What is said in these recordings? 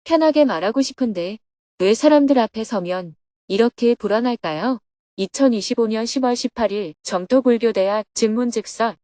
편하게 말하고 싶은데 왜 사람들 앞에 서면 이렇게 불안할까요? 2025년 10월 18일 정토불교대학 증문즉설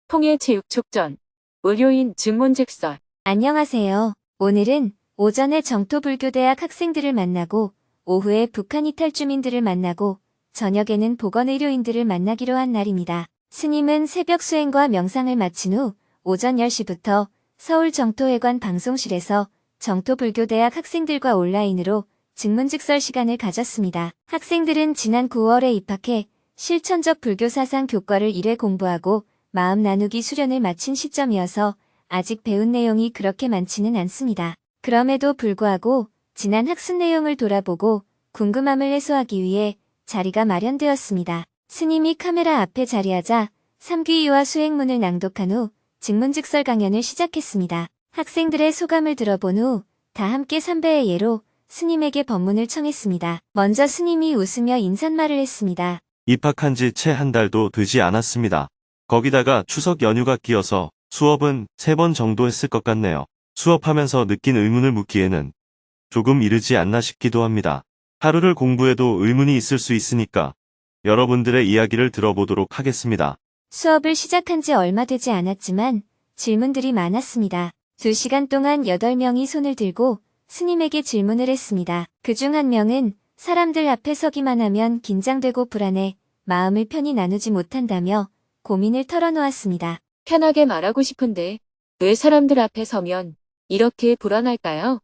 통일체육촉전 의료인 증문즉설. 안녕하세요. 오늘은 오전에 정토불교대학 학생들을 만나고 오후에 북한 이탈 주민들을 만나고 저녁에는 보건의료인들을 만나기로 한 날입니다. 스님은 새벽 수행과 명상을 마친 후 오전 10시부터 서울 정토회관 방송실에서 정토불교대학 학생들과 온라인으로 증문즉설 시간을 가졌습니다. 학생들은 지난 9월에 입학해 실천적 불교사상 교과를 1회 공부하고 마음 나누기 수련을 마친 시점이어서 아직 배운 내용이 그렇게 많지는 않습니다. 그럼에도 불구하고 지난 학습 내용을 돌아보고 궁금함을 해소하기 위해 자리가 마련되었습니다. 스님이 카메라 앞에 자리하자 삼귀이와 수행문을 낭독한 후 증문즉설 강연을 시작했습니다. 학생들의 소감을 들어본 후 다 함께 삼배의 예로 스님에게 법문을 청했습니다. 먼저 스님이 웃으며 인사말을 했습니다. 입학한 지 채 한 달도 되지 않았습니다. 거기다가 추석 연휴가 끼어서 수업은 3번 정도 했을 것 같네요. 수업하면서 느낀 의문을 묻기에는 조금 이르지 않나 싶기도 합니다. 하루를 공부해도 의문이 있을 수 있으니까 여러분들의 이야기를 들어보도록 하겠습니다. 수업을 시작한 지 얼마 되지 않았지만 질문들이 많았습니다. 2시간 동안 8명이 손을 들고 스님에게 질문을 했습니다. 그중 한 명은 사람들 앞에 서기만 하면 긴장되고 불안해 마음을 편히 나누지 못한다며 고민을 털어놓았습니다. 편하게 말하고 싶은데 왜 사람들 앞에 서면 이렇게 불안할까요?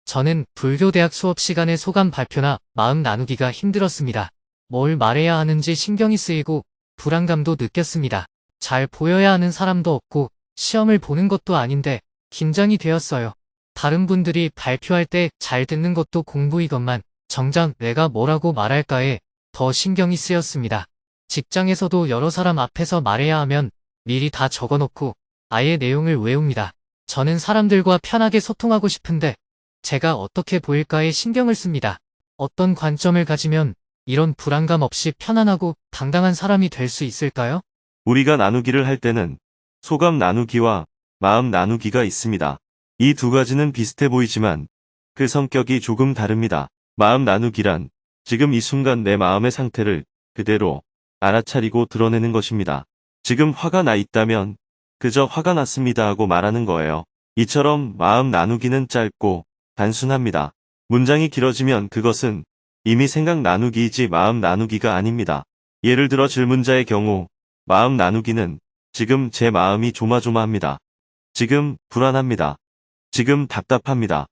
저는 불교대학 수업 시간에 소감 발표나 마음 나누기가 힘들었습니다. 뭘 말해야 하는지 신경이 쓰이고 불안감도 느꼈습니다. 잘 보여야 하는 사람도 없고 시험을 보는 것도 아닌데 긴장이 되었어요. 다른 분들이 발표할 때 잘 듣는 것도 공부이건만 정작 내가 뭐라고 말할까에 더 신경이 쓰였습니다. 직장에서도 여러 사람 앞에서 말해야 하면 미리 다 적어놓고 아예 내용을 외웁니다. 저는 사람들과 편하게 소통하고 싶은데 제가 어떻게 보일까에 신경을 씁니다. 어떤 관점을 가지면 이런 불안감 없이 편안하고 당당한 사람이 될 수 있을까요? 우리가 나누기를 할 때는 소감 나누기와 마음 나누기가 있습니다. 이 두 가지는 비슷해 보이지만 그 성격이 조금 다릅니다. 마음 나누기란 지금 이 순간 내 마음의 상태를 그대로 알아차리고 드러내는 것입니다. 지금 화가 나 있다면 그저 화가 났습니다 하고 말하는 거예요. 이처럼 마음 나누기는 짧고 단순합니다. 문장이 길어지면 그것은 이미 생각 나누기이지 마음 나누기가 아닙니다. 예를 들어 질문자의 경우 마음 나누기는 지금 제 마음이 조마조마합니다. 지금 불안합니다. 지금 답답합니다.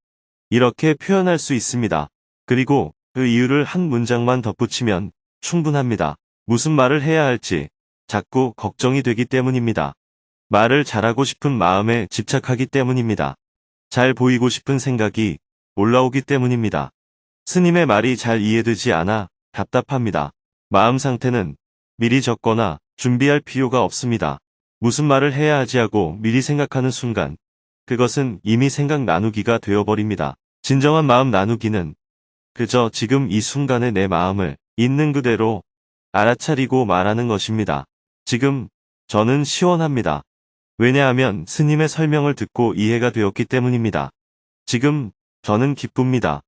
이렇게 표현할 수 있습니다. 그리고 그 이유를 한 문장만 덧붙이면 충분합니다. 무슨 말을 해야 할지 자꾸 걱정이 되기 때문입니다. 말을 잘하고 싶은 마음에 집착하기 때문입니다. 잘 보이고 싶은 생각이 올라오기 때문입니다. 스님의 말이 잘 이해되지 않아 답답합니다. 마음 상태는 미리 적거나 준비할 필요가 없습니다. 무슨 말을 해야 하지 하고 미리 생각하는 순간 그것은 이미 생각 나누기가 되어버립니다. 진정한 마음 나누기는 그저 지금 이 순간의 내 마음을 있는 그대로 알아차리고 말하는 것입니다. 지금 저는 시원합니다. 왜냐하면 스님의 설명을 듣고 이해가 되었기 때문입니다. 지금 저는 기쁩니다.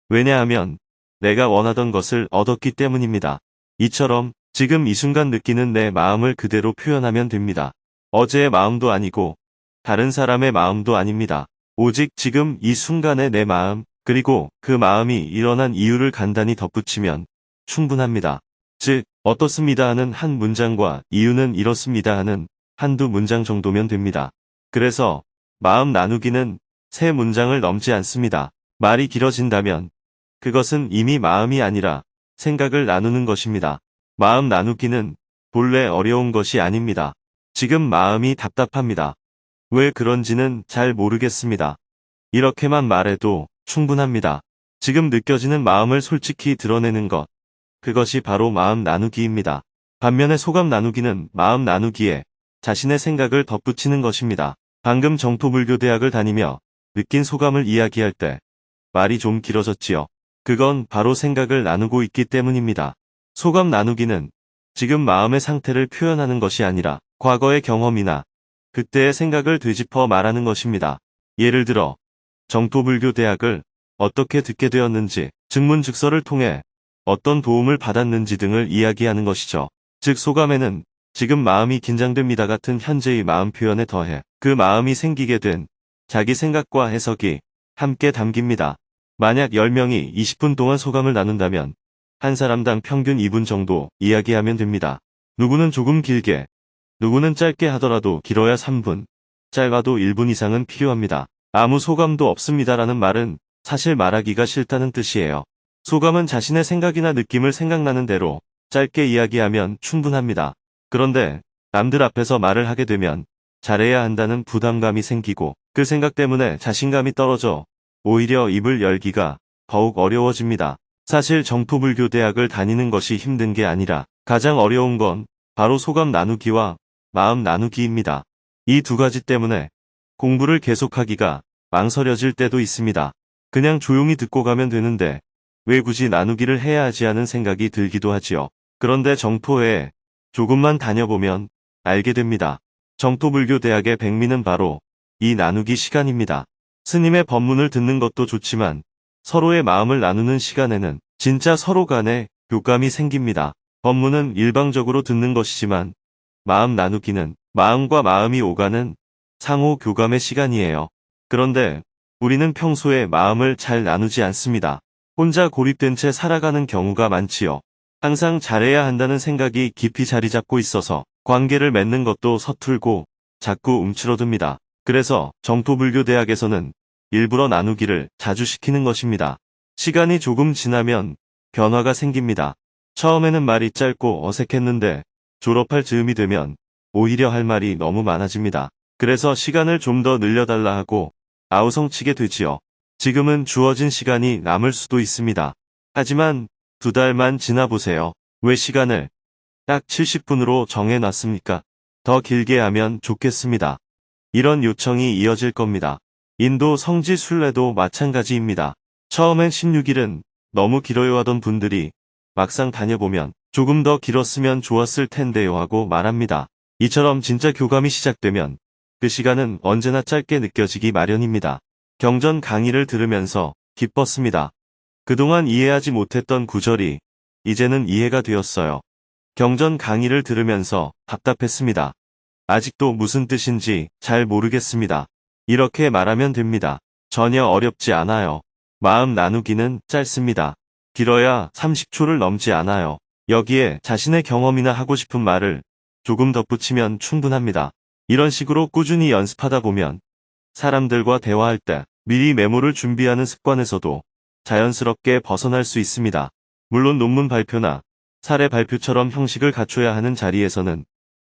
왜냐하면 내가 원하던 것을 얻었기 때문입니다. 이처럼 지금 이 순간 느끼는 내 마음을 그대로 표현하면 됩니다. 어제의 마음도 아니고 다른 사람의 마음도 아닙니다. 오직 지금 이 순간의 내 마음, 그리고 그 마음이 일어난 이유를 간단히 덧붙이면 충분합니다. 즉, 어떻습니다 하는 한 문장과 이유는 이렇습니다 하는 한두 문장 정도면 됩니다. 그래서 마음 나누기는 3문장을 넘지 않습니다. 말이 길어진다면 그것은 이미 마음이 아니라 생각을 나누는 것입니다. 마음 나누기는 본래 어려운 것이 아닙니다. 지금 마음이 답답합니다. 왜 그런지는 잘 모르겠습니다. 이렇게만 말해도 충분합니다. 지금 느껴지는 마음을 솔직히 드러내는 것. 그것이 바로 마음 나누기입니다. 반면에 소감 나누기는 마음 나누기에 자신의 생각을 덧붙이는 것입니다. 방금 정토불교대학을 다니며 느낀 소감을 이야기할 때 말이 좀 길어졌지요. 그건 바로 생각을 나누고 있기 때문입니다. 소감 나누기는 지금 마음의 상태를 표현하는 것이 아니라 과거의 경험이나 그때의 생각을 되짚어 말하는 것입니다. 예를 들어 정토불교 대학을 어떻게 듣게 되었는지, 증문즉서를 통해 어떤 도움을 받았는지 등을 이야기하는 것이죠. 즉 소감에는 지금 마음이 긴장됩니다 같은 현재의 마음 표현에 더해 그 마음이 생기게 된 자기 생각과 해석이 함께 담깁니다. 만약 10명이 20분 동안 소감을 나눈다면 한 사람당 평균 2분 정도 이야기하면 됩니다. 누구는 조금 길게, 누구는 짧게 하더라도 길어야 3분, 짧아도 1분 이상은 필요합니다. 아무 소감도 없습니다라는 말은 사실 말하기가 싫다는 뜻이에요. 소감은 자신의 생각이나 느낌을 생각나는 대로 짧게 이야기하면 충분합니다. 그런데 남들 앞에서 말을 하게 되면 잘해야 한다는 부담감이 생기고 그 생각 때문에 자신감이 떨어져 오히려 입을 열기가 더욱 어려워집니다. 사실 정토불교 대학을 다니는 것이 힘든 게 아니라 가장 어려운 건 바로 소감 나누기와 마음 나누기입니다. 이 두 가지 때문에 공부를 계속하기가 망설여질 때도 있습니다. 그냥 조용히 듣고 가면 되는데 왜 굳이 나누기를 해야 하지 하는 생각이 들기도 하지요. 그런데 정토회에 조금만 다녀보면 알게 됩니다. 정토불교 대학의 백미는 바로 이 나누기 시간입니다. 스님의 법문을 듣는 것도 좋지만 서로의 마음을 나누는 시간에는 진짜 서로 간에 교감이 생깁니다. 법문은 일방적으로 듣는 것이지만 마음 나누기는 마음과 마음이 오가는 상호 교감의 시간이에요. 그런데 우리는 평소에 마음을 잘 나누지 않습니다. 혼자 고립된 채 살아가는 경우가 많지요. 항상 잘해야 한다는 생각이 깊이 자리 잡고 있어서 관계를 맺는 것도 서툴고 자꾸 움츠러듭니다. 그래서 정토불교 대학에서는 일부러 나누기를 자주 시키는 것입니다. 시간이 조금 지나면 변화가 생깁니다. 처음에는 말이 짧고 어색했는데 졸업할 즈음이 되면 오히려 할 말이 너무 많아집니다. 그래서 시간을 좀 더 늘려달라 하고 아우성치게 되지요. 지금은 주어진 시간이 남을 수도 있습니다. 하지만 2달만 지나보세요. 왜 시간을 딱 70분으로 정해놨습니까? 더 길게 하면 좋겠습니다. 이런 요청이 이어질 겁니다. 인도 성지 순례도 마찬가지입니다. 처음엔 16일은 너무 길어요 하던 분들이 막상 다녀보면 조금 더 길었으면 좋았을 텐데요 하고 말합니다. 이처럼 진짜 교감이 시작되면 그 시간은 언제나 짧게 느껴지기 마련입니다. 경전 강의를 들으면서 기뻤습니다. 그동안 이해하지 못했던 구절이 이제는 이해가 되었어요. 경전 강의를 들으면서 답답했습니다. 아직도 무슨 뜻인지 잘 모르겠습니다. 이렇게 말하면 됩니다. 전혀 어렵지 않아요. 마음 나누기는 짧습니다. 길어야 30초를 넘지 않아요. 여기에 자신의 경험이나 하고 싶은 말을 조금 덧붙이면 충분합니다. 이런 식으로 꾸준히 연습하다 보면 사람들과 대화할 때 미리 메모를 준비하는 습관에서도 자연스럽게 벗어날 수 있습니다. 물론 논문 발표나 사례 발표처럼 형식을 갖춰야 하는 자리에서는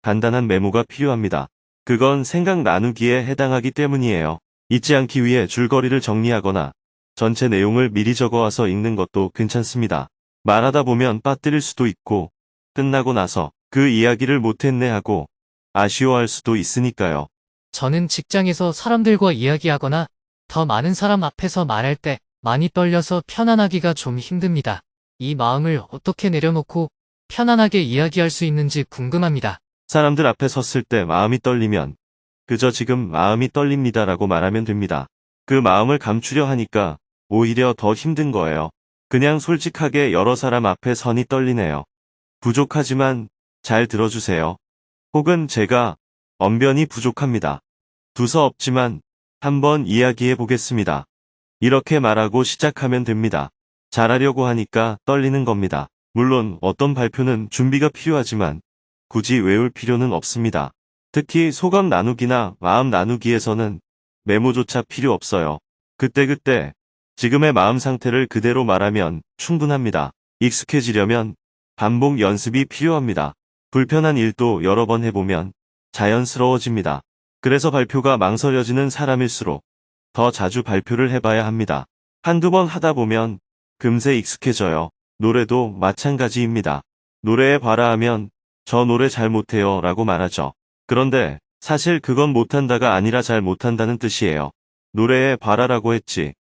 간단한 메모가 필요합니다. 그건 생각 나누기에 해당하기 때문이에요. 잊지 않기 위해 줄거리를 정리하거나 전체 내용을 미리 적어와서 읽는 것도 괜찮습니다. 말하다 보면 빠뜨릴 수도 있고 끝나고 나서 그 이야기를 못했네 하고 아쉬워할 수도 있으니까요. 저는 직장에서 사람들과 이야기하거나 더 많은 사람 앞에서 말할 때 많이 떨려서 편안하기가 좀 힘듭니다. 이 마음을 어떻게 내려놓고 편안하게 이야기할 수 있는지 궁금합니다. 사람들 앞에 섰을 때 마음이 떨리면 그저 지금 마음이 떨립니다라고 말하면 됩니다. 그 마음을 감추려 하니까 오히려 더 힘든 거예요. 그냥 솔직하게 여러 사람 앞에 선이 떨리네요. 부족하지만 잘 들어주세요. 혹은 제가 언변이 부족합니다. 두서 없지만 한번 이야기해 보겠습니다. 이렇게 말하고 시작하면 됩니다. 잘하려고 하니까 떨리는 겁니다. 물론 어떤 발표는 준비가 필요하지만 굳이 외울 필요는 없습니다. 특히 소감 나누기나 마음 나누기에서는 메모조차 필요 없어요. 그때그때 지금의 마음 상태를 그대로 말하면 충분합니다. 익숙해지려면 반복 연습이 필요합니다. 불편한 일도 여러 번 해보면 자연스러워집니다. 그래서 발표가 망설여지는 사람일수록 더 자주 발표를 해봐야 합니다. 한두 번 하다 보면 금세 익숙해져요. 노래도 마찬가지입니다. 노래에 봐라 하면 저 노래 잘 못해요 라고 말하죠. 그런데 사실 그건 못한다가 아니라 잘 못한다는 뜻이에요. 노래해 봐라라고 했지.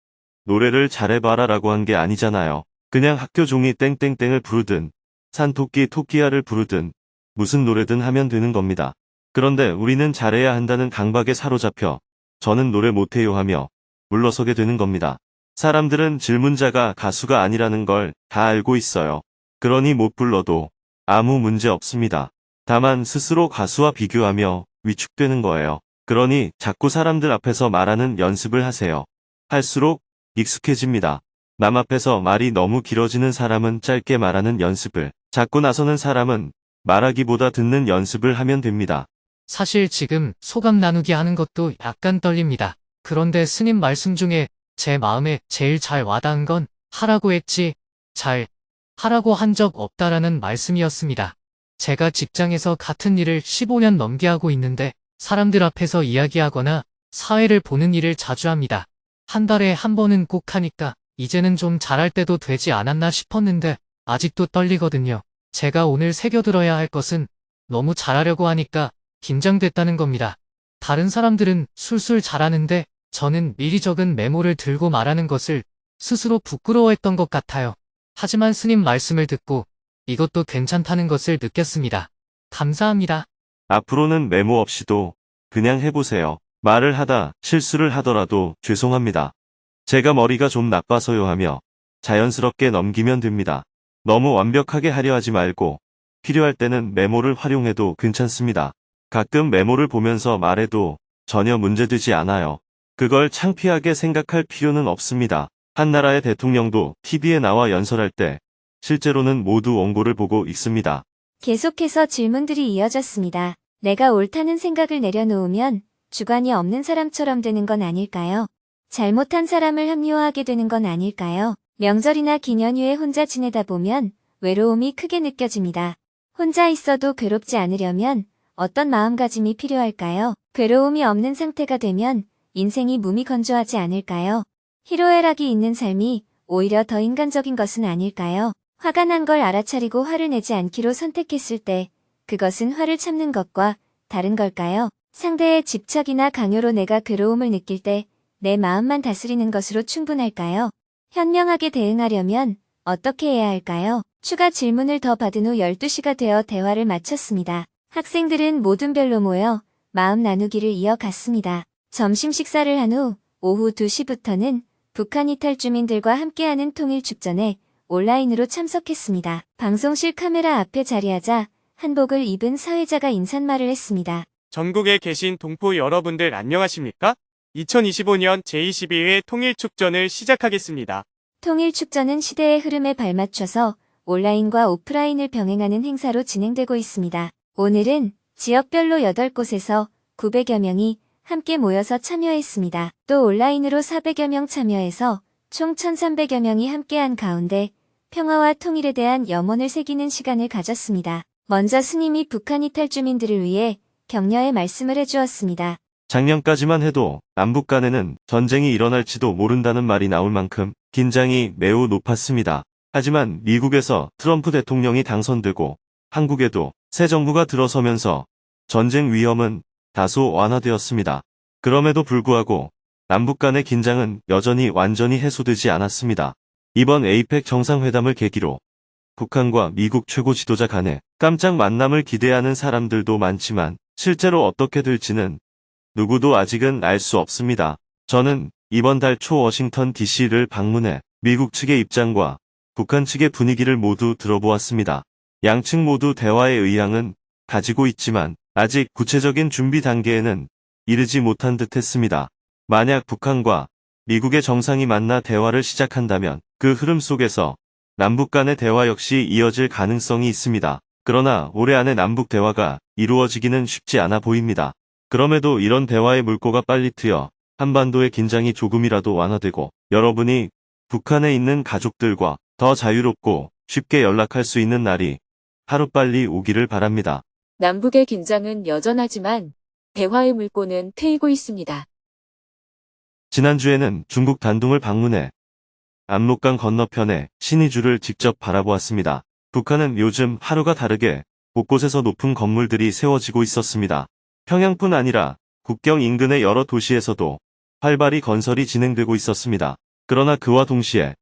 노래를 잘해봐라라고 한 게 아니잖아요. 그냥 학교 종이 땡땡땡을 부르든 산토끼 토끼야를 부르든 무슨 노래든 하면 되는 겁니다. 그런데 우리는 잘해야 한다는 강박에 사로잡혀 저는 노래 못해요 하며 물러서게 되는 겁니다. 사람들은 질문자가 가수가 아니라는 걸 다 알고 있어요. 그러니 못 불러도 아무 문제 없습니다. 다만 스스로 가수와 비교하며 위축되는 거예요. 그러니 자꾸 사람들 앞에서 말하는 연습을 하세요. 할수록 익숙해집니다. 남 앞에서 말이 너무 길어지는 사람은 짧게 말하는 연습을, 자꾸 나서는 사람은 말하기보다 듣는 연습을 하면 됩니다. 사실 지금 소감 나누기 하는 것도 약간 떨립니다. 그런데 스님 말씀 중에 제 마음에 제일 잘 와닿은 건 하라고 했지 잘 하라고 한 적 없다라는 말씀이었습니다. 제가 직장에서 같은 일을 15년 넘게 하고 있는데 사람들 앞에서 이야기하거나 사회를 보는 일을 자주 합니다. 한 달에 한 번은 꼭 하니까 이제는 좀 잘할 때도 되지 않았나 싶었는데 아직도 떨리거든요. 제가 오늘 새겨들어야 할 것은 너무 잘하려고 하니까 긴장됐다는 겁니다. 다른 사람들은 술술 잘하는데 저는 미리 적은 메모를 들고 말하는 것을 스스로 부끄러워했던 것 같아요. 하지만 스님 말씀을 듣고 이것도 괜찮다는 것을 느꼈습니다. 감사합니다. 앞으로는 메모 없이도 그냥 해보세요. 말을 하다 실수를 하더라도 죄송합니다. 제가 머리가 좀 나빠서요 하며 자연스럽게 넘기면 됩니다. 너무 완벽하게 하려 하지 말고 필요할 때는 메모를 활용해도 괜찮습니다. 가끔 메모를 보면서 말해도 전혀 문제되지 않아요. 그걸 창피하게 생각할 필요는 없습니다. 한 나라의 대통령도 TV에 나와 연설할 때 실제로는 모두 원고를 보고 있습니다. 계속해서 질문들이 이어졌습니다. 내가 옳다는 생각을 내려놓으면 주관이 없는 사람처럼 되는 건 아닐까요? 잘못한 사람을 합리화하게 되는 건 아닐까요? 명절이나 기년 후에 혼자 지내다 보면 외로움이 크게 느껴집니다. 혼자 있어도 괴롭지 않으려면 어떤 마음가짐이 필요할까요? 괴로움이 없는 상태가 되면 인생이 무미건조하지 않을까요? 희로애락이 있는 삶이 오히려 더 인간적인 것은 아닐까요? 화가 난 걸 알아차리고 화를 내지 않기로 선택했을 때 그것은 화를 참는 것과 다른 걸까요? 상대의 집착이나 강요로 내가 괴로움을 느낄 때 내 마음만 다스리는 것으로 충분할까요? 현명하게 대응하려면 어떻게 해야 할까요? 추가 질문을 더 받은 후 12시가 되어 대화를 마쳤습니다. 학생들은 모든 별로 모여 마음 나누기를 이어갔습니다. 점심 식사를 한 후 오후 2시부터는 북한 이탈 주민들과 함께하는 통일축전에 온라인으로 참석했습니다. 방송실 카메라 앞에 자리하자 한복을 입은 사회자가 인사말을 했습니다. 전국에 계신 동포 여러분들 안녕하십니까? 2025년 제22회 통일축전을 시작하겠습니다. 통일축전은 시대의 흐름에 발맞춰서 온라인과 오프라인을 병행하는 행사로 진행되고 있습니다. 오늘은 지역별로 8곳에서 900여 명이 함께 모여서 참여했습니다. 또 온라인으로 400여 명 참여해서 총 1,300여 명이 함께한 가운데 평화와 통일에 대한 염원을 새기는 시간을 가졌습니다. 먼저 스님이 북한 이탈 주민들을 위해 격려의 말씀을 해주었습니다. 작년까지만 해도 남북 간에는 전쟁이 일어날지도 모른다는 말이 나올 만큼 긴장이 매우 높았습니다. 하지만 미국에서 트럼프 대통령이 당선되고 한국에도 새 정부가 들어서면서 전쟁 위험은 다소 완화되었습니다. 그럼에도 불구하고 남북 간의 긴장은 여전히 완전히 해소되지 않았습니다. 이번 에이펙 정상회담을 계기로 북한과 미국 최고 지도자 간의 깜짝 만남을 기대하는 사람들도 많지만 실제로 어떻게 될지는 누구도 아직은 알 수 없습니다. 저는 이번 달 초 워싱턴 DC를 방문해 미국 측의 입장과 북한 측의 분위기를 모두 들어보았습니다. 양측 모두 대화의 의향은 가지고 있지만 아직 구체적인 준비 단계에는 이르지 못한 듯 했습니다. 만약 북한과 미국의 정상이 만나 대화를 시작한다면 그 흐름 속에서 남북 간의 대화 역시 이어질 가능성이 있습니다. 그러나 올해 안에 남북 대화가 이루어지기는 쉽지 않아 보입니다. 그럼에도 이런 대화의 물꼬가 빨리 트여 한반도의 긴장이 조금이라도 완화되고 여러분이 북한에 있는 가족들과 더 자유롭고 쉽게 연락할 수 있는 날이 하루빨리 오기를 바랍니다. 남북의 긴장은 여전하지만 대화의 물꼬는 트이고 있습니다. 지난주에는 중국 단둥을 방문해 압록강 건너편의 신의주를 직접 바라보았습니다. 북한은 요즘 하루가 다르게 곳곳에서 높은 건물들이 세워지고 있었습니다. 평양뿐 아니라 국경 인근의 여러 도시에서도 활발히 건설이 진행되고 있었습니다. 그러나 그와 동시에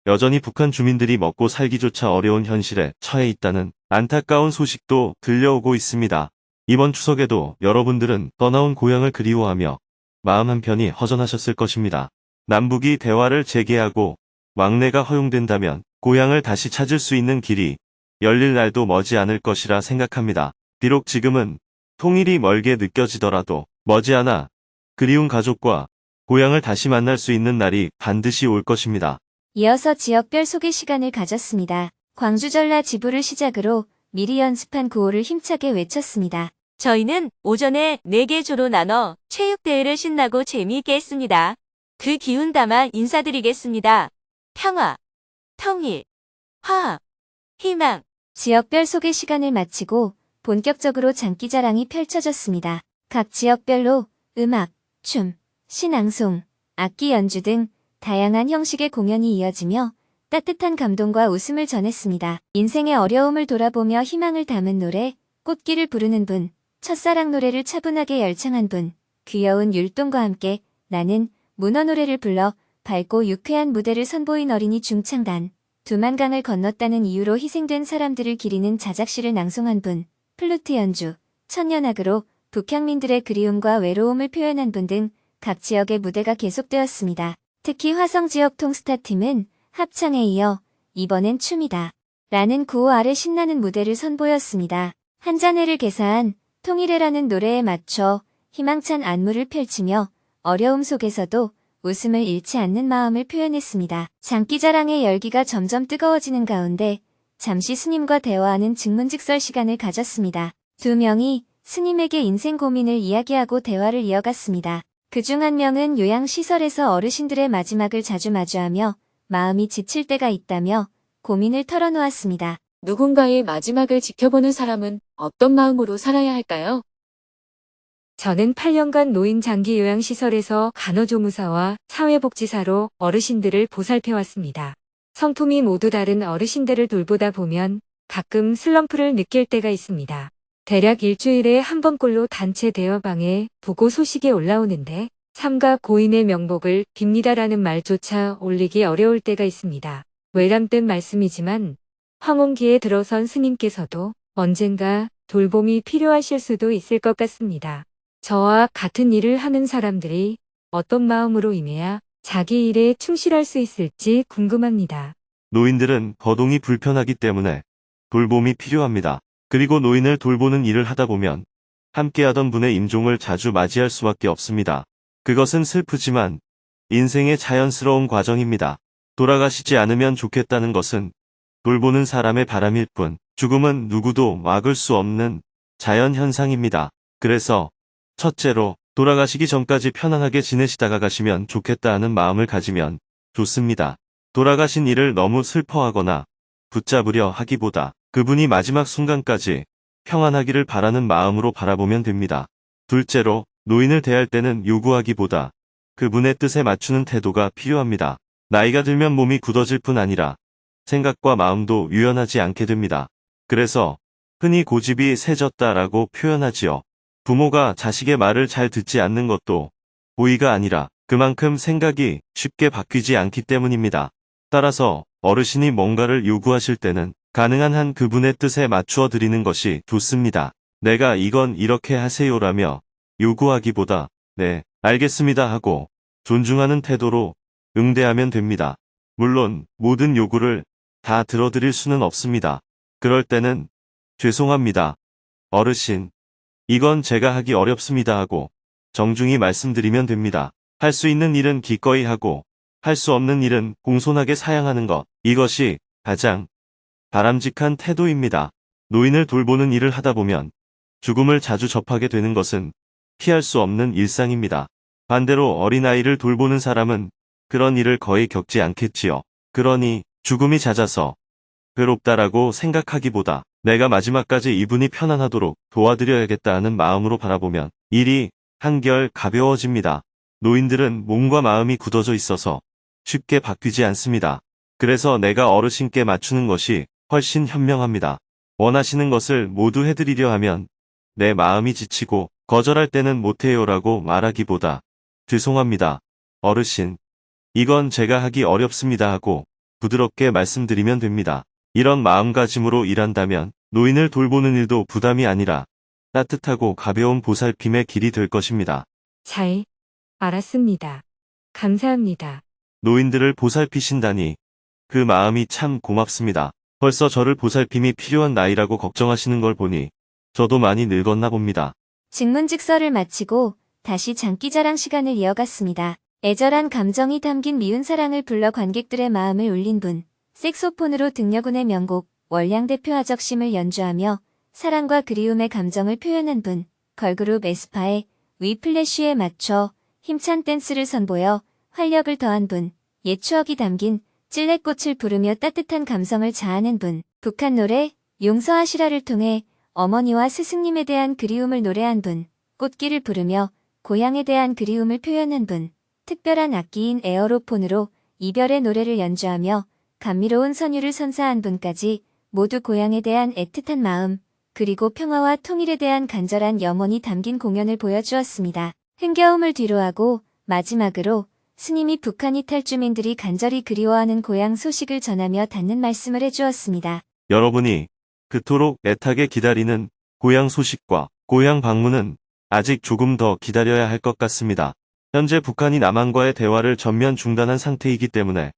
여전히 북한 주민들이 먹고 살기조차 어려운 현실에 처해 있다는 안타까운 소식도 들려오고 있습니다. 이번 추석에도 여러분들은 떠나온 고향을 그리워하며 마음 한편이 허전하셨을 것입니다. 남북이 대화를 재개하고 왕래가 허용된다면 고향을 다시 찾을 수 있는 길이 열릴 날도 머지 않을 것이라 생각합니다. 비록 지금은 통일이 멀게 느껴지더라도 머지않아 그리운 가족과 고향을 다시 만날 수 있는 날이 반드시 올 것입니다. 이어서 지역별 소개 시간을 가졌습니다. 광주 전라 지부를 시작으로 미리 연습한 구호를 힘차게 외쳤습니다. 저희는 오전에 4개 조로 나눠 체육대회를 신나고 재미있게 했습니다. 그 기운 담아 인사드리겠습니다. 평화, 통일, 화합, 희망. 지역별 소개 시간을 마치고 본격적으로 장기자랑이 펼쳐졌습니다. 각 지역별로 음악, 춤, 신앙송, 악기 연주 등 다양한 형식의 공연이 이어지며 따뜻한 감동과 웃음을 전했습니다. 인생의 어려움을 돌아보며 희망을 담은 노래, 꽃길을 부르는 분, 첫사랑 노래를 차분하게 열창한 분, 귀여운 율동과 함께 나는 문어 노래를 불러 밝고 유쾌한 무대를 선보인 어린이 중창단, 두만강을 건넜다는 이유로 희생된 사람들을 기리는 자작시를 낭송한 분, 플루트 연주, 천년악으로 북향민들의 그리움과 외로움을 표현한 분 등 각 지역의 무대가 계속되었습니다. 특히 화성 지역 통스타팀은 합창에 이어 이번엔 춤이다 라는 구호 아래 신나는 무대를 선보였습니다. 한잔해를 개사한 통일해라는 노래에 맞춰 희망찬 안무를 펼치며 어려움 속에서도 웃음을 잃지 않는 마음을 표현했습니다. 장기자랑의 열기가 점점 뜨거워지는 가운데 잠시 스님과 대화하는 증문즉설 시간을 가졌습니다. 두 명이 스님에게 인생 고민을 이야기하고 대화를 이어갔습니다. 그중 한 명은 요양시설에서 어르신들의 마지막을 자주 마주하며 마음이 지칠 때가 있다며 고민을 털어놓았습니다. 누군가의 마지막을 지켜보는 사람은 어떤 마음으로 살아야 할까요? 저는 8년간 노인 장기 요양시설에서 간호조무사와 사회복지사로 어르신들을 보살펴왔습니다. 성품이 모두 다른 어르신들을 돌보다 보면 가끔 슬럼프를 느낄 때가 있습니다. 대략 일주일에 한 번꼴로 단체 대화방에 보고 소식이 올라오는데 삼가 고인의 명복을 빕니다라는 말조차 올리기 어려울 때가 있습니다. 외람된 말씀이지만 황혼기에 들어선 스님께서도 언젠가 돌봄이 필요하실 수도 있을 것 같습니다. 저와 같은 일을 하는 사람들이 어떤 마음으로 임해야 자기 일에 충실할 수 있을지 궁금합니다. 노인들은 거동이 불편하기 때문에 돌봄이 필요합니다. 그리고 노인을 돌보는 일을 하다 보면 함께하던 분의 임종을 자주 맞이할 수밖에 없습니다. 그것은 슬프지만 인생의 자연스러운 과정입니다. 돌아가시지 않으면 좋겠다는 것은 돌보는 사람의 바람일 뿐, 죽음은 누구도 막을 수 없는 자연현상입니다. 그래서 첫째로 돌아가시기 전까지 편안하게 지내시다가 가시면 좋겠다 하는 마음을 가지면 좋습니다. 돌아가신 이를 너무 슬퍼하거나 붙잡으려 하기보다 그분이 마지막 순간까지 평안하기를 바라는 마음으로 바라보면 됩니다. 둘째로 노인을 대할 때는 요구하기보다 그분의 뜻에 맞추는 태도가 필요합니다. 나이가 들면 몸이 굳어질 뿐 아니라 생각과 마음도 유연하지 않게 됩니다. 그래서 흔히 고집이 세졌다라고 표현하지요. 부모가 자식의 말을 잘 듣지 않는 것도 고의가 아니라 그만큼 생각이 쉽게 바뀌지 않기 때문입니다. 따라서 어르신이 뭔가를 요구하실 때는 가능한 한 그분의 뜻에 맞추어 드리는 것이 좋습니다. 내가 이건 이렇게 하세요라며 요구하기보다 네, 알겠습니다 하고 존중하는 태도로 응대하면 됩니다. 물론 모든 요구를 다 들어드릴 수는 없습니다. 그럴 때는 죄송합니다. 어르신, 이건 제가 하기 어렵습니다 하고 정중히 말씀드리면 됩니다. 할 수 있는 일은 기꺼이 하고 할 수 없는 일은 공손하게 사양하는 것, 이것이 가장 바람직한 태도입니다. 노인을 돌보는 일을 하다 보면 죽음을 자주 접하게 되는 것은 피할 수 없는 일상입니다. 반대로 어린아이를 돌보는 사람은 그런 일을 거의 겪지 않겠지요. 그러니 죽음이 잦아서 괴롭다라고 생각하기보다 내가 마지막까지 이분이 편안하도록 도와드려야겠다 하는 마음으로 바라보면 일이 한결 가벼워집니다. 노인들은 몸과 마음이 굳어져 있어서 쉽게 바뀌지 않습니다. 그래서 내가 어르신께 맞추는 것이 훨씬 현명합니다. 원하시는 것을 모두 해드리려 하면 내 마음이 지치고 거절할 때는 못해요라고 말하기보다 죄송합니다. 어르신, 이건 제가 하기 어렵습니다 하고 부드럽게 말씀드리면 됩니다. 이런 마음가짐으로 일한다면 노인을 돌보는 일도 부담이 아니라 따뜻하고 가벼운 보살핌의 길이 될 것입니다. 잘 알았습니다. 감사합니다. 노인들을 보살피신다니 그 마음이 참 고맙습니다. 벌써 저를 보살핌이 필요한 나이라고 걱정하시는 걸 보니 저도 많이 늙었나 봅니다. 직문직설을 마치고 다시 장기자랑 시간을 이어갔습니다. 애절한 감정이 담긴 미운 사랑을 불러 관객들의 마음을 울린 분, 색소폰으로 등려군의 명곡 월량대표 아적심을 연주하며 사랑과 그리움의 감정을 표현한 분, 걸그룹 에스파의 위플래쉬에 맞춰 힘찬 댄스를 선보여 활력을 더한 분, 옛 추억이 담긴 찔레꽃을 부르며 따뜻한 감성을 자아낸 분, 북한 노래 용서하시라를 통해 어머니와 스승님에 대한 그리움을 노래한 분, 꽃길을 부르며 고향에 대한 그리움을 표현한 분, 특별한 악기인 에어로폰으로 이별의 노래를 연주하며 감미로운 선율을 선사한 분까지 모두 고향에 대한 애틋한 마음, 그리고 평화와 통일에 대한 간절한 염원이 담긴 공연을 보여주었습니다. 흥겨움을 뒤로하고 마지막으로 스님이 북한 이탈 주민들이 간절히 그리워하는 고향 소식을 전하며 닿는 말씀을 해주었습니다. 여러분이 그토록 애타게 기다리는 고향 소식과 고향 방문은 아직 조금 더 기다려야 할 것 같습니다. 현재 북한이 남한과의 대화를 전면 중단한 상태이기 때문에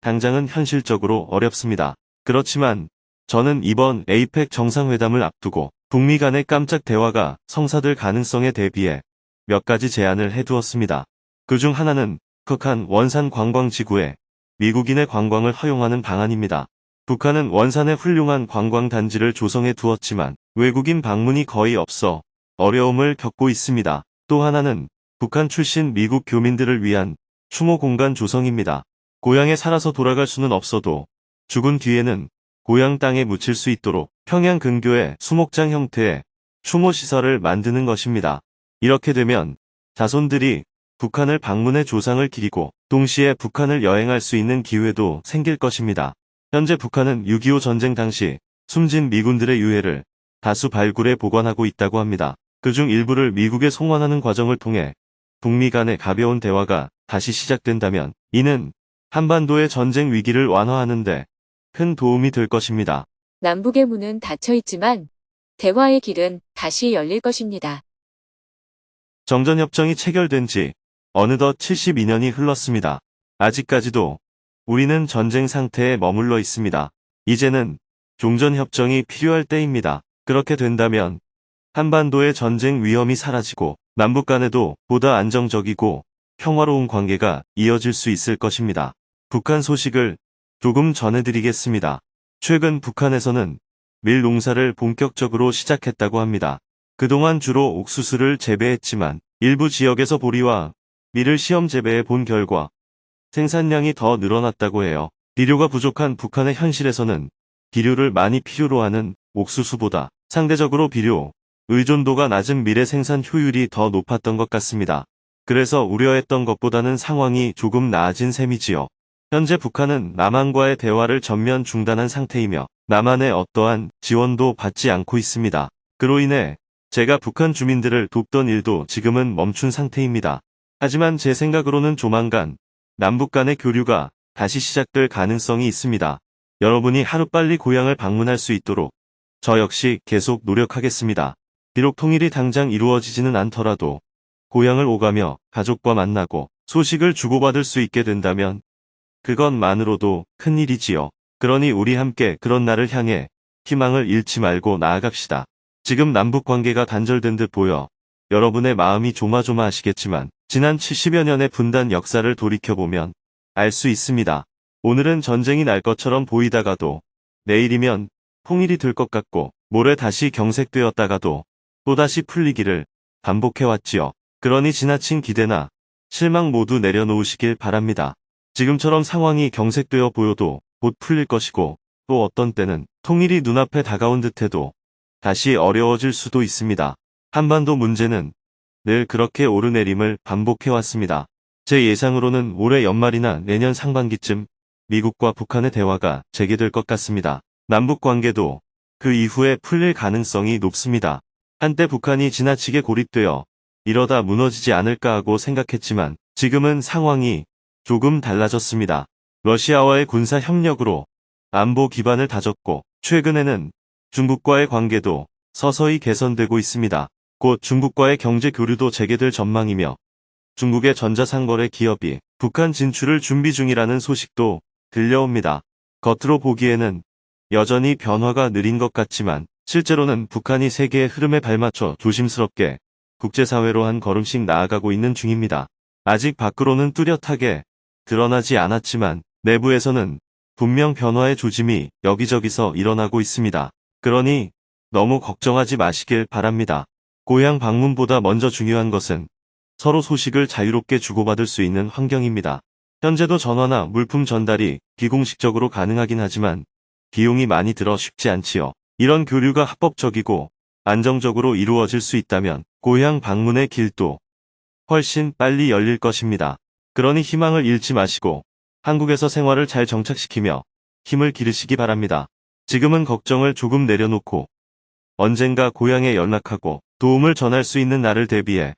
당장은 현실적으로 어렵습니다. 그렇지만 저는 이번 에이펙 정상회담을 앞두고 북미 간의 깜짝 대화가 성사될 가능성에 대비해 몇 가지 제안을 해두었습니다. 그중 하나는 북한 원산 관광지구에 미국인의 관광을 허용하는 방안입니다. 북한은 원산에 훌륭한 관광단지를 조성해 두었지만 외국인 방문이 거의 없어 어려움을 겪고 있습니다. 또 하나는 북한 출신 미국 교민들을 위한 추모 공간 조성입니다. 고향에 살아서 돌아갈 수는 없어도 죽은 뒤에는 고향 땅에 묻힐 수 있도록 평양 근교에 수목장 형태의 추모 시설을 만드는 것입니다. 이렇게 되면 자손들이 북한을 방문해 조상을 기리고 동시에 북한을 여행할 수 있는 기회도 생길 것입니다. 현재 북한은 6.25 전쟁 당시 숨진 미군들의 유해를 다수 발굴해 보관하고 있다고 합니다. 그중 일부를 미국에 송환하는 과정을 통해 북미 간의 가벼운 대화가 다시 시작된다면 이는 한반도의 전쟁 위기를 완화하는 데 큰 도움이 될 것입니다. 남북의 문은 닫혀 있지만 대화의 길은 다시 열릴 것입니다. 정전협정이 체결된 지 어느덧 72년이 흘렀습니다. 아직까지도 우리는 전쟁 상태에 머물러 있습니다. 이제는 종전협정이 필요할 때입니다. 그렇게 된다면 한반도의 전쟁 위험이 사라지고 남북 간에도 보다 안정적이고 평화로운 관계가 이어질 수 있을 것입니다. 북한 소식을 조금 전해드리겠습니다. 최근 북한에서는 밀 농사를 본격적으로 시작했다고 합니다. 그동안 주로 옥수수를 재배했지만 일부 지역에서 보리와 밀을 시험 재배해 본 결과 생산량이 더 늘어났다고 해요. 비료가 부족한 북한의 현실에서는 비료를 많이 필요로 하는 옥수수보다 상대적으로 비료 의존도가 낮은 밀의 생산 효율이 더 높았던 것 같습니다. 그래서 우려했던 것보다는 상황이 조금 나아진 셈이지요. 현재 북한은 남한과의 대화를 전면 중단한 상태이며 남한의 어떠한 지원도 받지 않고 있습니다. 그로 인해 제가 북한 주민들을 돕던 일도 지금은 멈춘 상태입니다. 하지만 제 생각으로는 조만간 남북 간의 교류가 다시 시작될 가능성이 있습니다. 여러분이 하루빨리 고향을 방문할 수 있도록 저 역시 계속 노력하겠습니다. 비록 통일이 당장 이루어지지는 않더라도 고향을 오가며 가족과 만나고 소식을 주고받을 수 있게 된다면 그것만으로도 큰 일이지요. 그러니 우리 함께 그런 날을 향해 희망을 잃지 말고 나아갑시다. 지금 남북 관계가 단절된 듯 보여 여러분의 마음이 조마조마하시겠지만 지난 70여 년의 분단 역사를 돌이켜보면 알 수 있습니다. 오늘은 전쟁이 날 것처럼 보이다가도 내일이면 통일이 될 것 같고 모레 다시 경색되었다가도 또다시 풀리기를 반복해왔지요. 그러니 지나친 기대나 실망 모두 내려놓으시길 바랍니다. 지금처럼 상황이 경색되어 보여도 곧 풀릴 것이고 또 어떤 때는 통일이 눈앞에 다가온 듯해도 다시 어려워질 수도 있습니다. 한반도 문제는 늘 그렇게 오르내림을 반복해왔습니다. 제 예상으로는 올해 연말이나 내년 상반기쯤 미국과 북한의 대화가 재개될 것 같습니다. 남북 관계도 그 이후에 풀릴 가능성이 높습니다. 한때 북한이 지나치게 고립되어 이러다 무너지지 않을까 하고 생각했지만 지금은 상황이 조금 달라졌습니다. 러시아와의 군사 협력으로 안보 기반을 다졌고 최근에는 중국과의 관계도 서서히 개선되고 있습니다. 곧 중국과의 경제 교류도 재개될 전망이며 중국의 전자상거래 기업이 북한 진출을 준비 중이라는 소식도 들려옵니다. 겉으로 보기에는 여전히 변화가 느린 것 같지만 실제로는 북한이 세계의 흐름에 발맞춰 조심스럽게 국제사회로 한 걸음씩 나아가고 있는 중입니다. 아직 밖으로는 뚜렷하게 드러나지 않았지만 내부에서는 분명 변화의 조짐이 여기저기서 일어나고 있습니다. 그러니 너무 걱정하지 마시길 바랍니다. 고향 방문보다 먼저 중요한 것은 서로 소식을 자유롭게 주고받을 수 있는 환경입니다. 현재도 전화나 물품 전달이 비공식적으로 가능하긴 하지만 비용이 많이 들어 쉽지 않지요. 이런 교류가 합법적이고 안정적으로 이루어질 수 있다면 고향 방문의 길도 훨씬 빨리 열릴 것입니다. 그러니 희망을 잃지 마시고 한국에서 생활을 잘 정착시키며 힘을 기르시기 바랍니다. 지금은 걱정을 조금 내려놓고 언젠가 고향에 연락하고 도움을 전할 수 있는 날을 대비해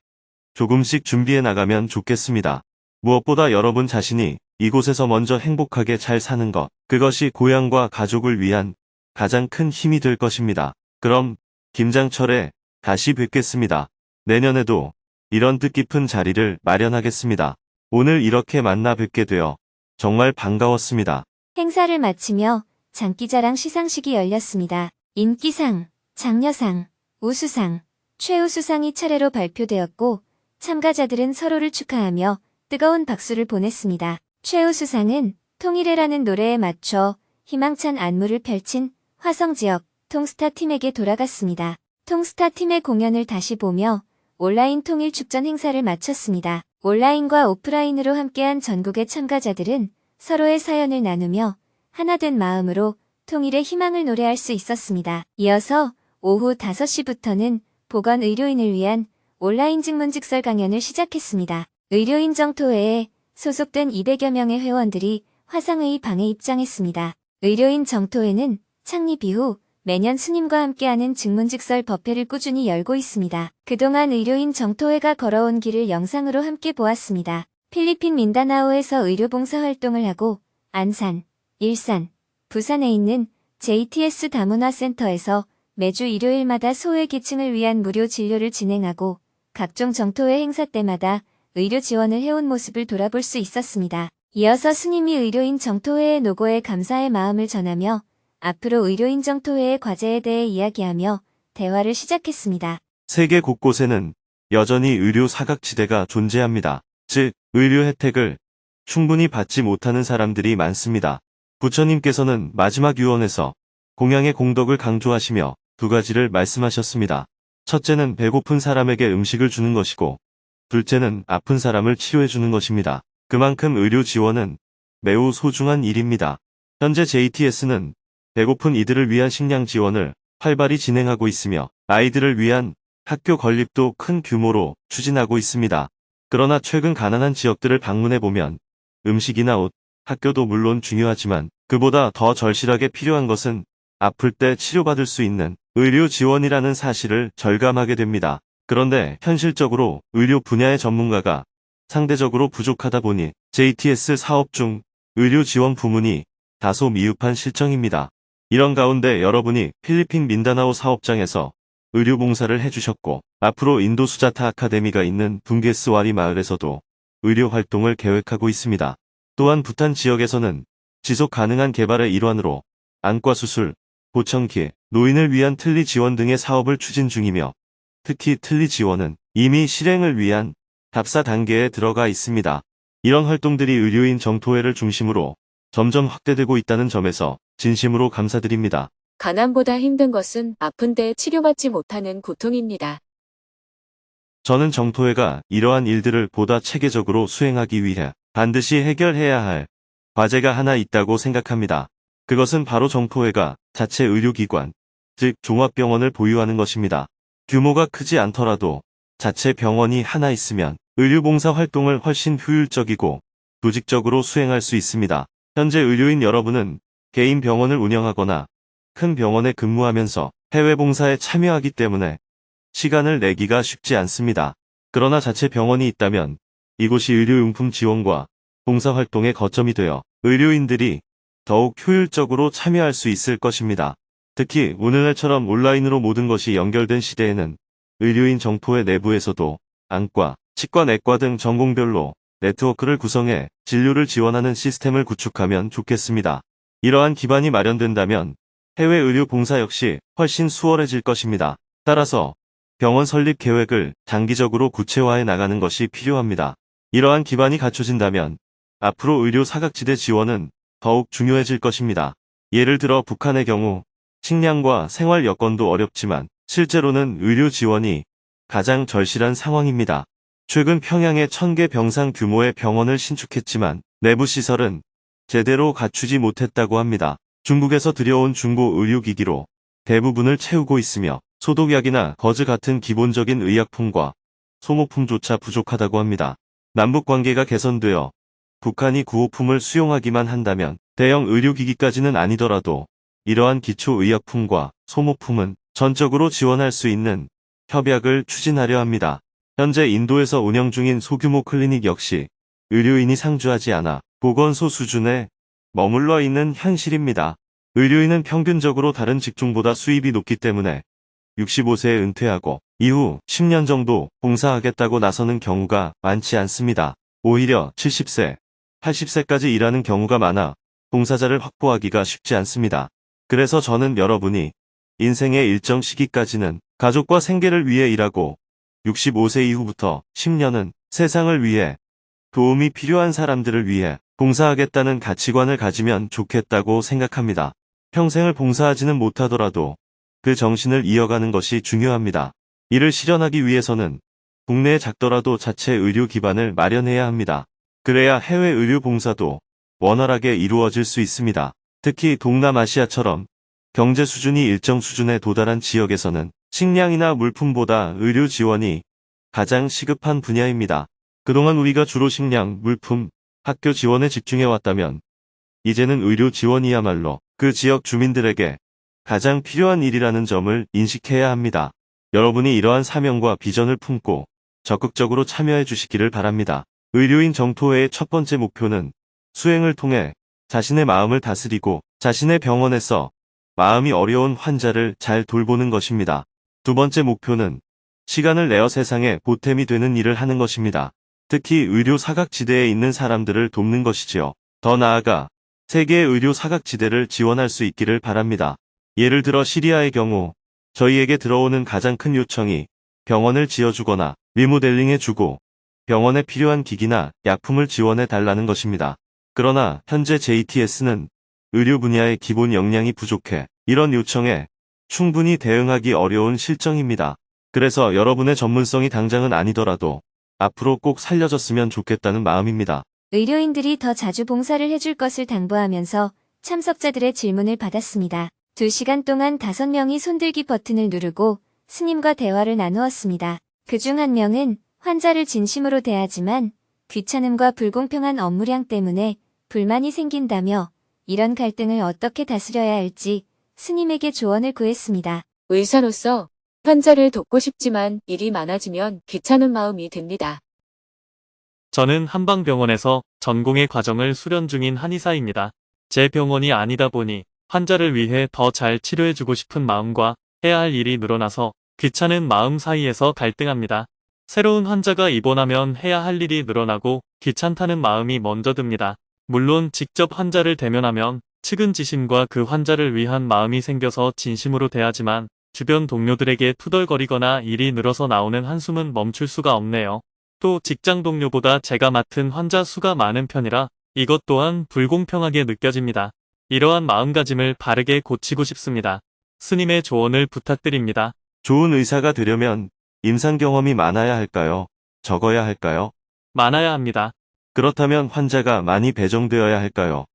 조금씩 준비해 나가면 좋겠습니다. 무엇보다 여러분 자신이 이곳에서 먼저 행복하게 잘 사는 것, 그것이 고향과 가족을 위한 가장 큰 힘이 될 것입니다. 그럼 김장철에 다시 뵙겠습니다. 내년에도 이런 뜻깊은 자리를 마련하겠습니다. 오늘 이렇게 만나 뵙게 되어 정말 반가웠습니다. 행사를 마치며 장기자랑 시상식이 열렸습니다. 인기상, 장려상, 우수상, 최우수상이 차례로 발표되었고 참가자들은 서로를 축하하며 뜨거운 박수를 보냈습니다. 최우수상은 통일해라는 노래에 맞춰 희망찬 안무를 펼친 화성지역 통스타 팀에게 돌아갔습니다. 통스타 팀의 공연을 다시 보며 온라인 통일 축전 행사를 마쳤습니다. 온라인과 오프라인으로 함께한 전국의 참가자들은 서로의 사연을 나누며 하나된 마음으로 통일의 희망을 노래할 수 있었습니다. 이어서 오후 5시부터는 보건의료인을 위한 온라인 직문직설 강연을 시작했습니다. 의료인 정토회에 소속된 200여 명의 회원들이 화상회의 방에 입장했습니다. 의료인 정토회는 창립 이후 매년 스님과 함께하는 직문직설 법회를 꾸준히 열고 있습니다. 그동안 의료인 정토회가 걸어온 길을 영상으로 함께 보았습니다. 필리핀 민다나오에서 의료봉사 활동을 하고 안산, 일산, 부산에 있는 JTS 다문화센터에서 매주 일요일마다 소외계층을 위한 무료 진료를 진행하고 각종 정토회 행사 때마다 의료 지원을 해온 모습을 돌아볼 수 있었습니다. 이어서 스님이 의료인 정토회의 노고에 감사의 마음을 전하며 앞으로 의료인 정토회의 과제에 대해 이야기하며 대화를 시작했습니다. 세계 곳곳에는 여전히 의료 사각지대가 존재합니다. 즉, 의료 혜택을 충분히 받지 못하는 사람들이 많습니다. 부처님께서는 마지막 유언에서 공양의 공덕을 강조하시며 두 가지를 말씀하셨습니다. 첫째는 배고픈 사람에게 음식을 주는 것이고, 둘째는 아픈 사람을 치료해 주는 것입니다. 그만큼 의료 지원은 매우 소중한 일입니다. 현재 JTS는 배고픈 이들을 위한 식량 지원을 활발히 진행하고 있으며 아이들을 위한 학교 건립도 큰 규모로 추진하고 있습니다. 그러나 최근 가난한 지역들을 방문해보면 음식이나 옷, 학교도 물론 중요하지만 그보다 더 절실하게 필요한 것은 아플 때 치료받을 수 있는 의료 지원이라는 사실을 절감하게 됩니다. 그런데 현실적으로 의료 분야의 전문가가 상대적으로 부족하다 보니 JTS 사업 중 의료 지원 부문이 다소 미흡한 실정입니다. 이런 가운데 여러분이 필리핀 민다나오 사업장에서 의료 봉사를 해주셨고 앞으로 인도 수자타 아카데미가 있는 둥게스와리 마을에서도 의료 활동을 계획하고 있습니다. 또한 부탄 지역에서는 지속 가능한 개발의 일환으로 안과 수술, 보청기, 노인을 위한 틀니 지원 등의 사업을 추진 중이며 특히 틀니 지원은 이미 실행을 위한 답사 단계에 들어가 있습니다. 이런 활동들이 의료인 정토회를 중심으로 점점 확대되고 있다는 점에서 진심으로 감사드립니다. 가난보다 힘든 것은 아픈데 치료받지 못하는 고통입니다. 저는 정토회가 이러한 일들을 보다 체계적으로 수행하기 위해 반드시 해결해야 할 과제가 하나 있다고 생각합니다. 그것은 바로 정토회가 자체 의료기관, 즉 종합병원을 보유하는 것입니다. 규모가 크지 않더라도 자체 병원이 하나 있으면 의료봉사 활동을 훨씬 효율적이고 조직적으로 수행할 수 있습니다. 현재 의료인 여러분은 개인 병원을 운영하거나 큰 병원에 근무하면서 해외 봉사에 참여하기 때문에 시간을 내기가 쉽지 않습니다. 그러나 자체 병원이 있다면 이곳이 의료용품 지원과 봉사활동의 거점이 되어 의료인들이 더욱 효율적으로 참여할 수 있을 것입니다. 특히 오늘날처럼 온라인으로 모든 것이 연결된 시대에는 의료인 정토의 내부에서도 안과, 치과, 내과 등 전공별로 네트워크를 구성해 진료를 지원하는 시스템을 구축하면 좋겠습니다. 이러한 기반이 마련된다면 해외 의료 봉사 역시 훨씬 수월해질 것입니다. 따라서 병원 설립 계획을 장기적으로 구체화해 나가는 것이 필요합니다. 이러한 기반이 갖춰진다면 앞으로 의료 사각지대 지원은 더욱 중요해질 것입니다. 예를 들어 북한의 경우 식량과 생활 여건도 어렵지만 실제로는 의료 지원이 가장 절실한 상황입니다. 최근 평양에 1000개 병상 규모의 병원을 신축했지만 내부 시설은 제대로 갖추지 못했다고 합니다. 중국에서 들여온 중고 의료기기로 대부분을 채우고 있으며 소독약이나 거즈 같은 기본적인 의약품과 소모품조차 부족하다고 합니다. 남북 관계가 개선되어 북한이 구호품을 수용하기만 한다면 대형 의료기기까지는 아니더라도 이러한 기초의약품과 소모품은 전적으로 지원할 수 있는 협약을 추진하려 합니다. 현재 인도에서 운영 중인 소규모 클리닉 역시 의료인이 상주하지 않아 보건소 수준에 머물러 있는 현실입니다. 의료인은 평균적으로 다른 직종보다 수입이 높기 때문에 65세에 은퇴하고 이후 10년 정도 봉사하겠다고 나서는 경우가 많지 않습니다. 오히려 70세, 80세까지 일하는 경우가 많아 봉사자를 확보하기가 쉽지 않습니다. 그래서 저는 여러분이 인생의 일정 시기까지는 가족과 생계를 위해 일하고 65세 이후부터 10년은 세상을 위해 도움이 필요한 사람들을 위해 봉사하겠다는 가치관을 가지면 좋겠다고 생각합니다. 평생을 봉사하지는 못하더라도 그 정신을 이어가는 것이 중요합니다. 이를 실현하기 위해서는 국내에 작더라도 자체 의료 기반을 마련해야 합니다. 그래야 해외 의료 봉사도 원활하게 이루어질 수 있습니다. 특히 동남아시아처럼 경제 수준이 일정 수준에 도달한 지역에서는 식량이나 물품보다 의료 지원이 가장 시급한 분야입니다. 그동안 우리가 주로 식량, 물품, 학교 지원에 집중해왔다면 이제는 의료 지원이야말로 그 지역 주민들에게 가장 필요한 일이라는 점을 인식해야 합니다. 여러분이 이러한 사명과 비전을 품고 적극적으로 참여해 주시기를 바랍니다. 의료인 정토회의 첫 번째 목표는 수행을 통해 자신의 마음을 다스리고 자신의 병원에서 마음이 어려운 환자를 잘 돌보는 것입니다. 두 번째 목표는 시간을 내어 세상에 보탬이 되는 일을 하는 것입니다. 특히 의료 사각지대에 있는 사람들을 돕는 것이지요. 더 나아가 세계의 의료 사각지대를 지원할 수 있기를 바랍니다. 예를 들어 시리아의 경우 저희에게 들어오는 가장 큰 요청이 병원을 지어주거나 리모델링해주고 병원에 필요한 기기나 약품을 지원해 달라는 것입니다. 그러나 현재 JTS는 의료 분야의 기본 역량이 부족해 이런 요청에 충분히 대응하기 어려운 실정입니다. 그래서 여러분의 전문성이 당장은 아니더라도 앞으로 꼭 살려졌으면 좋겠다는 마음입니다. 의료인들이 더 자주 봉사를 해줄 것을 당부하면서 참석자들의 질문을 받았습니다. 2시간 동안 5명이 손들기 버튼을 누르고 스님과 대화를 나누었습니다. 그중 한 명은 환자를 진심으로 대하지만 귀찮음과 불공평한 업무량 때문에 불만이 생긴다며 이런 갈등을 어떻게 다스려야 할지 스님에게 조언을 구했습니다. 의사로서 환자를 돕고 싶지만 일이 많아지면 귀찮은 마음이 듭니다. 저는 한방병원에서 전공의 과정을 수련 중인 한의사입니다. 제 병원이 아니다 보니 환자를 위해 더 잘 치료해주고 싶은 마음과 해야 할 일이 늘어나서 귀찮은 마음 사이에서 갈등합니다. 새로운 환자가 입원하면 해야 할 일이 늘어나고 귀찮다는 마음이 먼저 듭니다. 물론 직접 환자를 대면하면 측은지심과 그 환자를 위한 마음이 생겨서 진심으로 대하지만 주변 동료들에게 투덜거리거나 일이 늘어서 나오는 한숨은 멈출 수가 없네요. 또 직장 동료보다 제가 맡은 환자 수가 많은 편이라 이것 또한 불공평하게 느껴집니다. 이러한 마음가짐을 바르게 고치고 싶습니다. 스님의 조언을 부탁드립니다. 좋은 의사가 되려면 임상 경험이 많아야 할까요? 적어야 할까요? 많아야 합니다. 그렇다면 환자가 많이 배정되어야 할까요?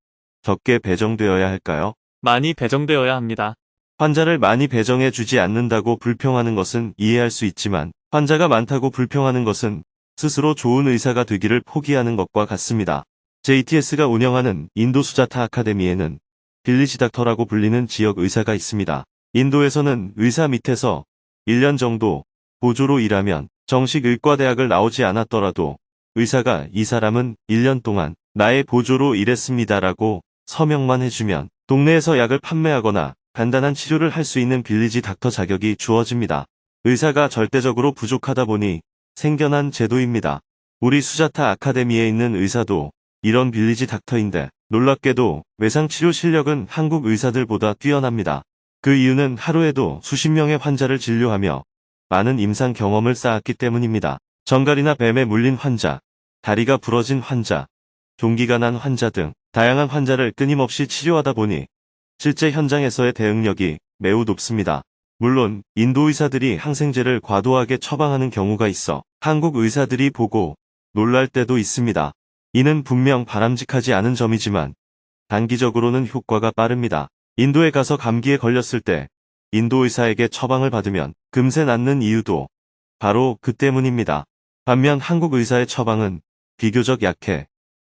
적게 배정되어야 할까요? 많이 배정되어야 합니다. 환자를 많이 배정해 주지 않는다고 불평하는 것은 이해할 수 있지만 환자가 많다고 불평하는 것은 스스로 좋은 의사가 되기를 포기하는 것과 같습니다. JTS가 운영하는 인도 수자타 아카데미에는 빌리지 닥터라고 불리는 지역 의사가 있습니다. 인도에서는 의사 밑에서 1년 정도 보조로 일하면 정식 의과대학을 나오지 않았더라도 의사가 이 사람은 1년 동안 나의 보조로 일했습니다라고 서명만 해주면 동네에서 약을 판매하거나 간단한 치료를 할 수 있는 빌리지 닥터 자격이 주어집니다. 의사가 절대적으로 부족하다 보니 생겨난 제도입니다. 우리 수자타 아카데미에 있는 의사도 이런 빌리지 닥터인데 놀랍게도 외상치료 실력은 한국 의사들보다 뛰어납니다. 그 이유는 하루에도 수십 명의 환자를 진료하며 많은 임상 경험을 쌓았기 때문입니다. 정갈이나 뱀에 물린 환자, 다리가 부러진 환자, 종기가 난 환자 등 다양한 환자를 끊임없이 치료하다 보니 실제 현장에서의 대응력이 매우 높습니다. 물론 인도 의사들이 항생제를 과도하게 처방하는 경우가 있어 한국 의사들이 보고 놀랄 때도 있습니다. 이는 분명 바람직하지 않은 점이지만 단기적으로는 효과가 빠릅니다. 인도에 가서 감기에 걸렸을 때 인도 의사에게 처방을 받으면 금세 낫는 이유도 바로 그 때문입니다. 반면 한국 의사의 처방은 비교적 약해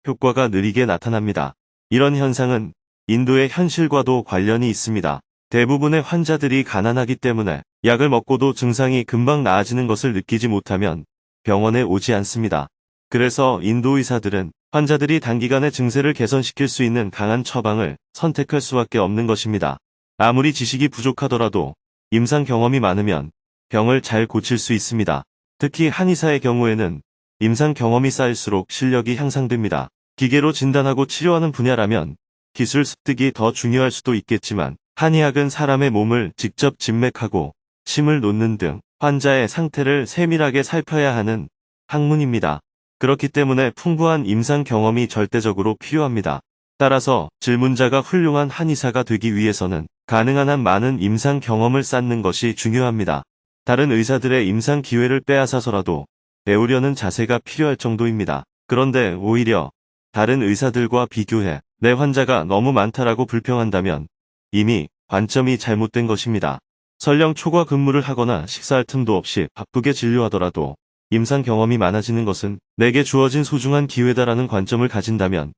효과가 느리게 나타납니다. 이런 현상은 인도의 현실과도 관련이 있습니다. 대부분의 환자들이 가난하기 때문에 약을 먹고도 증상이 금방 나아지는 것을 느끼지 못하면 병원에 오지 않습니다. 그래서 인도 의사들은 환자들이 단기간에 증세를 개선시킬 수 있는 강한 처방을 선택할 수밖에 없는 것입니다. 아무리 지식이 부족하더라도 임상 경험이 많으면 병을 잘 고칠 수 있습니다. 특히 한의사의 경우에는 임상 경험이 쌓일수록 실력이 향상됩니다. 기계로 진단하고 치료하는 분야라면 기술 습득이 더 중요할 수도 있겠지만 한의학은 사람의 몸을 직접 진맥하고 침을 놓는 등 환자의 상태를 세밀하게 살펴야 하는 학문입니다. 그렇기 때문에 풍부한 임상 경험이 절대적으로 필요합니다. 따라서 질문자가 훌륭한 한의사가 되기 위해서는 가능한 한 많은 임상 경험을 쌓는 것이 중요합니다. 다른 의사들의 임상 기회를 빼앗아서라도 배우려는 자세가 필요할 정도입니다. 그런데 오히려 다른 의사들과 비교해 내 환자가 너무 많다라고 불평한다면 이미 관점이 잘못된 것입니다. 설령 초과 근무를 하거나 식사할 틈도 없이 바쁘게 진료하더라도 임상 경험이 많아지는 것은 내게 주어진 소중한 기회다라는 관점을 가진다면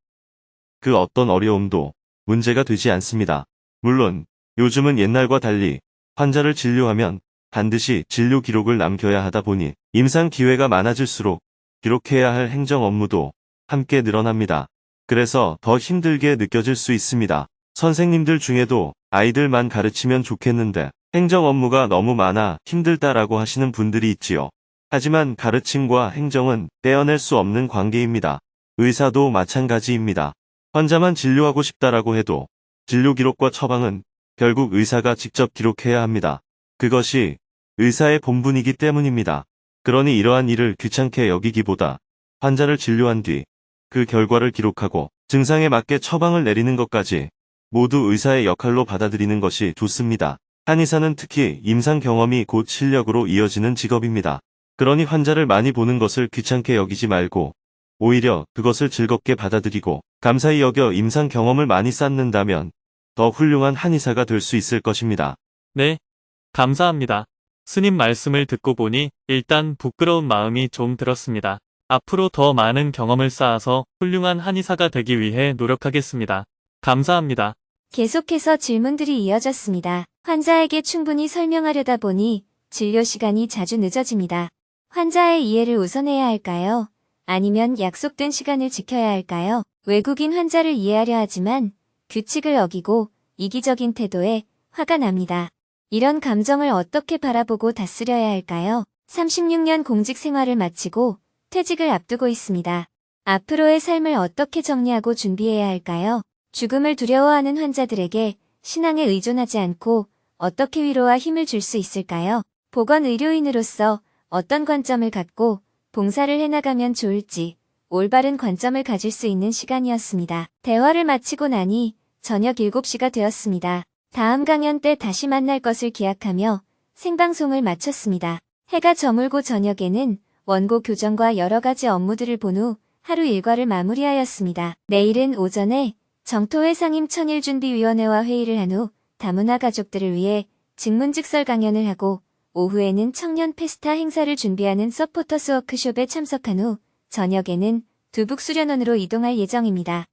그 어떤 어려움도 문제가 되지 않습니다. 물론 요즘은 옛날과 달리 환자를 진료하면 반드시 진료 기록을 남겨야 하다 보니 임상 기회가 많아질수록 기록해야 할 행정 업무도 함께 늘어납니다. 그래서 더 힘들게 느껴질 수 있습니다. 선생님들 중에도 아이들만 가르치면 좋겠는데 행정 업무가 너무 많아 힘들다라고 하시는 분들이 있지요. 하지만 가르침과 행정은 떼어낼 수 없는 관계입니다. 의사도 마찬가지입니다. 환자만 진료하고 싶다라고 해도 진료 기록과 처방은 결국 의사가 직접 기록해야 합니다. 그것이 의사의 본분이기 때문입니다. 그러니 이러한 일을 귀찮게 여기기보다 환자를 진료한 뒤 그 결과를 기록하고 증상에 맞게 처방을 내리는 것까지 모두 의사의 역할로 받아들이는 것이 좋습니다. 한의사는 특히 임상 경험이 곧 실력으로 이어지는 직업입니다. 그러니 환자를 많이 보는 것을 귀찮게 여기지 말고 오히려 그것을 즐겁게 받아들이고 감사히 여겨 임상 경험을 많이 쌓는다면 더 훌륭한 한의사가 될 수 있을 것입니다. 네, 감사합니다. 스님 말씀을 듣고 보니 일단 부끄러운 마음이 좀 들었습니다. 앞으로 더 많은 경험을 쌓아서 훌륭한 한의사가 되기 위해 노력하겠습니다. 감사합니다. 계속해서 질문들이 이어졌습니다. 환자에게 충분히 설명하려다 보니 진료 시간이 자주 늦어집니다. 환자의 이해를 우선해야 할까요? 아니면 약속된 시간을 지켜야 할까요? 외국인 환자를 이해하려 하지만 규칙을 어기고 이기적인 태도에 화가 납니다. 이런 감정을 어떻게 바라보고 다스려야 할까요? 36년 공직 생활을 마치고 퇴직을 앞두고 있습니다. 앞으로의 삶을 어떻게 정리하고 준비해야 할까요? 죽음을 두려워하는 환자들에게 신앙에 의존하지 않고 어떻게 위로와 힘을 줄 수 있을까요? 보건의료인으로서 어떤 관점을 갖고 봉사를 해나가면 좋을지 올바른 관점을 가질 수 있는 시간이었습니다. 대화를 마치고 나니 저녁 7시가 되었습니다. 다음 강연 때 다시 만날 것을 기약하며 생방송을 마쳤습니다. 해가 저물고 저녁에는 원고 교정과 여러 가지 업무들을 본 후 하루 일과를 마무리하였습니다. 내일은 오전에 정토회 상임 천일준비위원회와 회의를 한 후 다문화 가족들을 위해 직문직설 강연을 하고 오후에는 청년 페스타 행사를 준비하는 서포터스 워크숍에 참석한 후 저녁에는 두북 수련원으로 이동할 예정입니다.